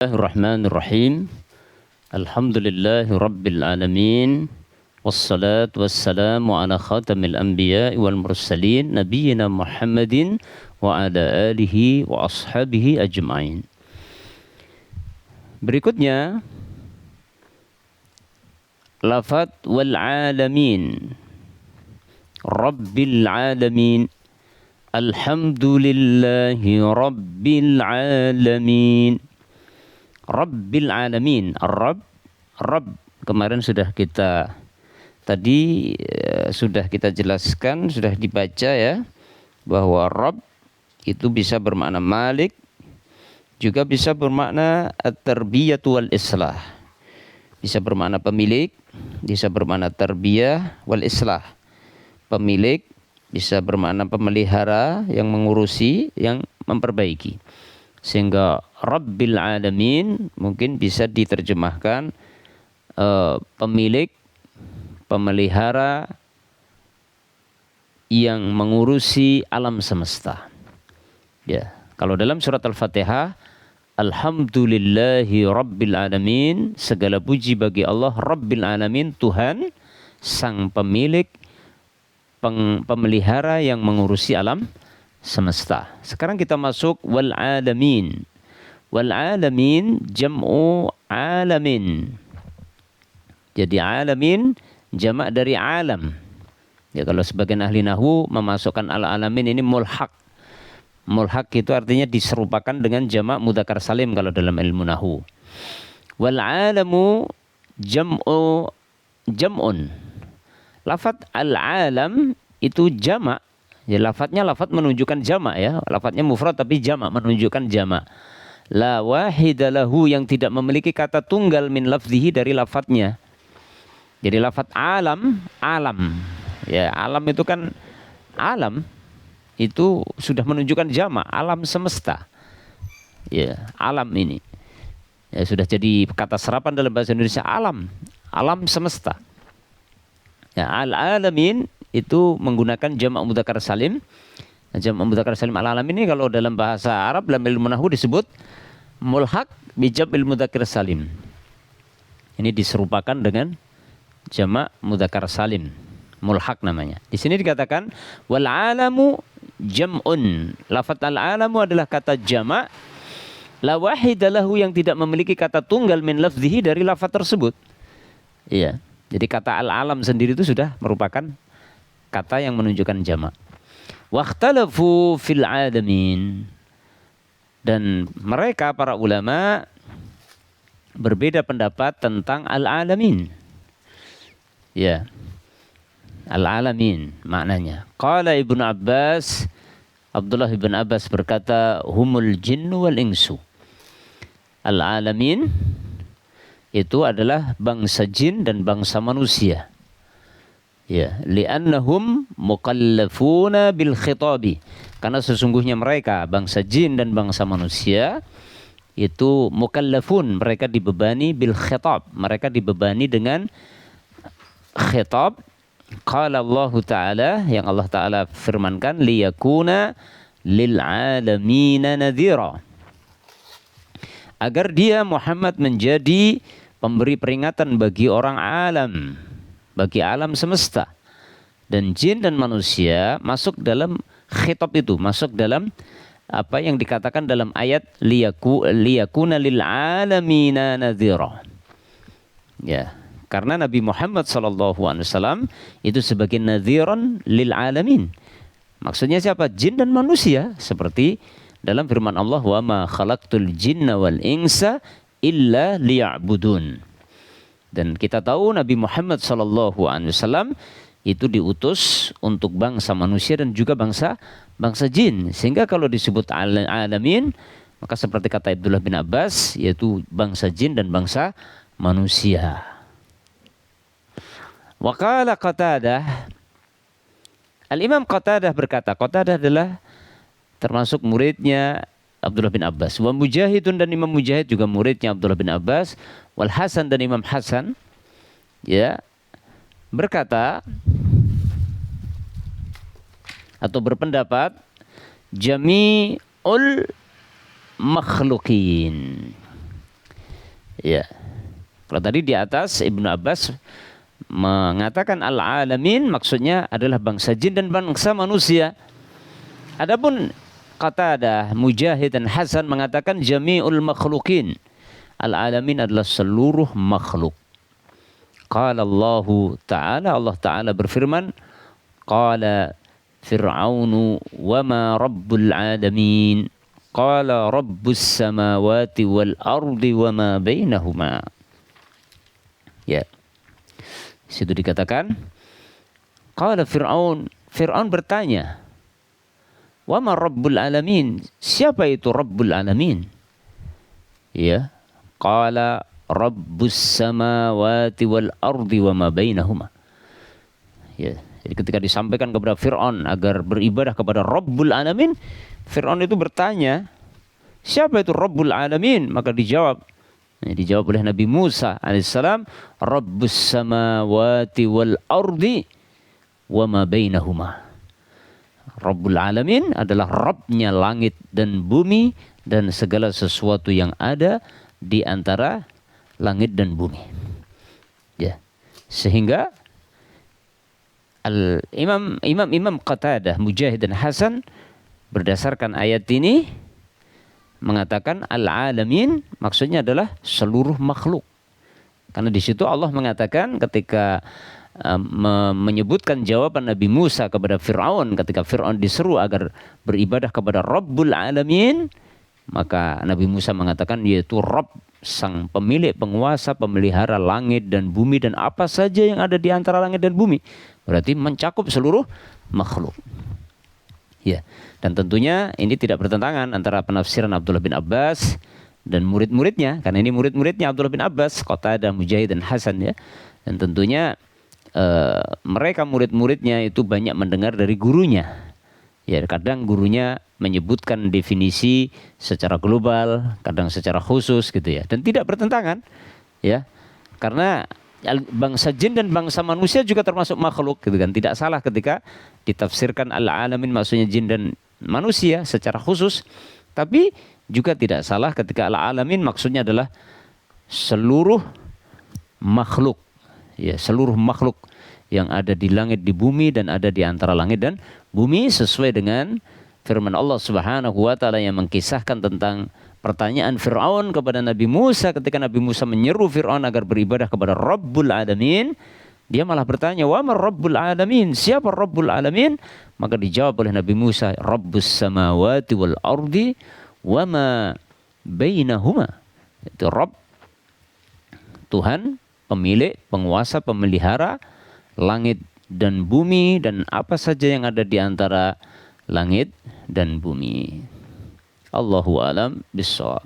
Bismillahirrahmanirrahim. Alhamdulillahi Rabbil alamin. Wassalatu wassalamu ala khatamil anbiya wal mursalin nabiyyina Muhammadin wa ala alihi wa ashabihi ajma'in. Berikutnya lafaz wal alamin. Rabbil alamin. Alhamdulillahi Rabbil alamin. Rabbil alamin. Ar-Rabb, Rabb kemarin sudah kita jelaskan, sudah dibaca ya, bahwa Rabb itu bisa bermakna Malik, juga bisa bermakna at-tarbiyatu wal islah. Bisa bermakna pemilik, bisa bermakna tarbiyah wal islah. Pemilik bisa bermakna pemelihara, yang mengurusi, yang memperbaiki. Sehingga Rabbil alamin mungkin bisa diterjemahkan pemilik, pemelihara yang mengurusi alam semesta. Ya, kalau dalam surat Al-Fatihah, Alhamdulillahi Rabbil alamin, segala puji bagi Allah Rabbil alamin, Tuhan sang pemilik, pemelihara yang mengurusi alam semesta. Sekarang kita masuk wal alamin. Wal alamin jam'u alamin. Jadi alamin jamak dari alam. Ya, kalau sebagian ahli nahwu memasukkan al alamin ini mulhaq. Mulhaq itu artinya diserupakan dengan jamak mudzakkar salim kalau dalam ilmu nahwu. Wal alamu jam'un. Lafaz al alam itu jamak. Ya, lafadznya lafadz menunjukkan jamak ya. Lafadznya mufrad tapi jamak, menunjukkan jamak. La wahidalahu, yang tidak memiliki kata tunggal min lafzihi, dari lafadznya. Jadi lafadz alam, alam. Ya, alam itu kan, alam itu sudah menunjukkan jamak, alam semesta. Ya, alam ini. Ya, sudah jadi kata serapan dalam bahasa Indonesia, alam, alam semesta. Ya, al-alamin itu menggunakan jamak mudzakkar salim. Jamak mudzakkar salim al-alamin ini kalau dalam bahasa Arab, dalam ilmu nahwu disebut mulhaq bi jam'il mudzakkar salim. Ini diserupakan dengan jamak mudzakkar salim, mulhaq namanya. Di sini dikatakan wal alamu jam'un. Lafaz al-alamu adalah kata jamak la wahidalahu, yang tidak memiliki kata tunggal min lafzihi, dari lafaz tersebut. Iya. Jadi kata al-alam sendiri itu sudah merupakan kata yang menunjukkan jamak. Wakhtalafu fil alamin. Dan mereka para ulama berbeda pendapat tentang al-alamin. Ya. Al-alamin maknanya. Qala Ibnu Abbas, Abdullah ibn Abbas berkata, humul jinnu wal insu. Al-alamin itu adalah bangsa jin dan bangsa manusia. Ya, li'annahum mukallafuna bil khitabi. Karena sesungguhnya mereka, bangsa jin dan bangsa manusia, itu mukallafun, mereka dibebani bil khitab, mereka dibebani dengan khitab. Qala Allah Ta'ala, yang Allah Ta'ala firmankan, liyakuna lil alamina nadhira, agar dia Muhammad menjadi pemberi peringatan bagi orang alam, bagi alam semesta. Dan jin dan manusia masuk dalam khitab itu, masuk dalam apa yang dikatakan dalam ayat liyakuna lil alamina nadhira. Ya, karena Nabi Muhammad SAW itu sebagai nadhiran lil alamin. Maksudnya siapa? Jin dan manusia, seperti dalam firman Allah, wa ma khalaqtul jinna wal insa illa liya'budun. Dan kita tahu Nabi Muhammad SAW itu diutus untuk bangsa manusia dan juga bangsa jin. Sehingga kalau disebut alamin, maka seperti kata Abdullah bin Abbas, yaitu bangsa jin dan bangsa manusia. Wa qala Qatadah, Al-Imam Qatadah berkata, Qatadah adalah termasuk muridnya Abdullah bin Abbas. Wa Mujahidun, dan Imam Mujahid juga muridnya Abdullah bin Abbas. Wal Hasan, dan Imam Hasan, ya, berkata atau berpendapat, jami'ul makhluqin. Ya. Kalau tadi di atas Ibnu Abbas mengatakan al-alamin maksudnya adalah bangsa jin dan bangsa manusia. Adapun Qatadah, Mujahid dan Hasan mengatakan jami'ul makhlukin. Al-alamin adalah seluruh makhluk. Qala Allah Ta'ala, Allah Ta'ala berfirman, qala Fir'aunu wa ma rabbul alamin. Qala rabbus samawati wal ardi wa ma bainahuma. Ya. Situ dikatakan, qala Fir'aun, Fir'aun bertanya, wa ma rabbul alamin, siapa itu rabbul alamin? Ya. Qala rabbus samawati wal ardi wa ma bainahuma. Ya. Jadi ketika disampaikan kepada Fir'aun agar beribadah kepada Rabbul Alamin, Fir'aun itu bertanya, siapa itu Rabbul Alamin? Maka dijawab oleh Nabi Musa alaihissalam, Rabbus samawati wal ardi wa ma bainahuma. Rabbul Alamin adalah Rabbnya langit dan bumi dan segala sesuatu yang ada di antara langit dan bumi. Ya. Sehingga Imam Qatadah, Mujahid dan Hasan berdasarkan ayat ini mengatakan al-alamin maksudnya adalah seluruh makhluk. Karena di situ Allah mengatakan ketika menyebutkan jawaban Nabi Musa kepada Fir'aun ketika Fir'aun diseru agar beribadah kepada Rabbul Alamin, maka Nabi Musa mengatakan yaitu Rabb, sang pemilik, penguasa, pemelihara langit dan bumi dan apa saja yang ada di antara langit dan bumi. Berarti mencakup seluruh makhluk. Ya, dan tentunya ini tidak bertentangan antara penafsiran Abdullah bin Abbas dan murid-muridnya, karena ini murid-muridnya Abdullah bin Abbas, Qatadah, Mujahid dan Hasan ya. Dan tentunya mereka murid-muridnya itu banyak mendengar dari gurunya. Ya, kadang gurunya menyebutkan definisi secara global, kadang secara khusus gitu ya. Dan tidak bertentangan ya. Karena bangsa jin dan bangsa manusia juga termasuk makhluk gitu kan. Tidak salah ketika ditafsirkan al-alamin maksudnya jin dan manusia secara khusus, tapi juga tidak salah ketika al-alamin maksudnya adalah seluruh makhluk. Ya, seluruh makhluk yang ada di langit, di bumi dan ada di antara langit dan bumi sesuai dengan firman Allah Subhanahu wa taala yang mengkisahkan tentang pertanyaan Fir'aun kepada Nabi Musa ketika Nabi Musa menyeru Fir'aun agar beribadah kepada Rabbul Alamin. Dia malah bertanya, wa ma Rabbul Alamin? Siapa Rabbul Alamin? Maka dijawab oleh Nabi Musa, Rabbus samawati wal ardi wa ma bainahuma. Itu Rabb, Tuhan, pemilik, penguasa, pemelihara langit dan bumi dan apa saja yang ada di antara langit dan bumi. Allahu a'lam bishawab.